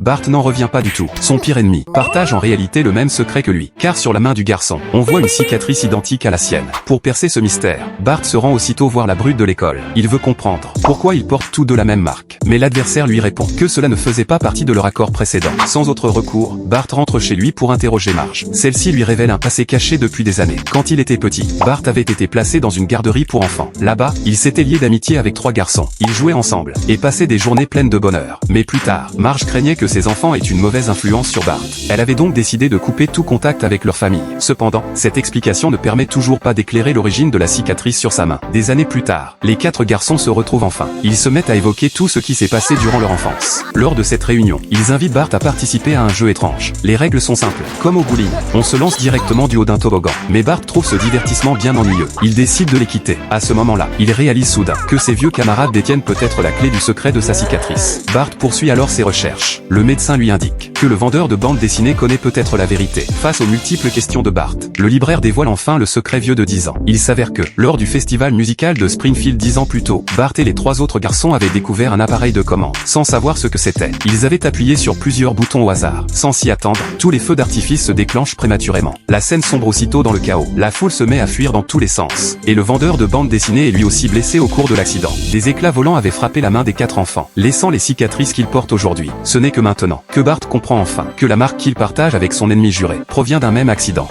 Bart n'en revient pas du tout. Son pire ennemi partage en réalité le même secret que lui, car sur la main du garçon, on voit une cicatrice identique à la sienne. Pour percer ce mystère, Bart se rend aussitôt voir la brute de l'école. Il veut comprendre pourquoi ils portent tous deux la même marque. Mais l'adversaire lui répond que cela ne faisait pas partie de leur accord précédent. Sans autre recours, Bart rentre chez lui pour interroger Marge. Celle-ci lui révèle un passé caché depuis des années. Quand il était petit, Bart avait été placé dans une garderie pour enfants. Là-bas, il s'était lié d'amitié avec 3 garçons. Ils jouaient ensemble et passaient des journées pleines de bonheur. Mais plus tard, Marge craignait que ses enfants aient une mauvaise influence sur Bart. Elle avait donc décidé de couper tout contact avec leur famille. Cependant, cette explication ne permet toujours pas d'éclairer l'origine de la cicatrice sur sa main. Des années plus tard, les 4 garçons se retrouvent enfin. Ils se mettent à évoquer tout ce qui s'est passé durant leur enfance. Lors de cette réunion, ils invitent Bart à participer à un jeu étrange. Les règles sont simples. Comme au bowling, on se lance directement du haut d'un toboggan. Mais Bart trouve ce divertissement bien ennuyeux. Il décide de les quitter. À ce moment-là, il réalise soudain que ses vieux camarades détiennent peut-être la clé du secret de sa cicatrice. Bart poursuit alors ses recherches. Le médecin lui indique que le vendeur de bande dessinée connaît peut-être la vérité. Face aux multiples questions de Bart, le libraire dévoile enfin le secret vieux de 10 ans. Il s'avère que, lors du festival musical de Springfield 10 ans plus tôt, Bart et les 3 autres garçons avaient découvert un appareil de commande. Sans savoir ce que c'était, ils avaient appuyé sur plusieurs boutons au hasard. Sans s'y attendre, tous les feux d'artifice se déclenchent prématurément. La scène sombre aussitôt dans le chaos. La foule se met à fuir dans tous les sens. Et le vendeur de bande dessinée est lui aussi blessé au cours de l'accident. Des éclats volants avaient frappé la main des 4 enfants, laissant les cicatrices qu'il porte aujourd'hui. Ce n'est que maintenant que Bart comprend enfin que la marque qu'il partage avec son ennemi juré provient d'un même accident.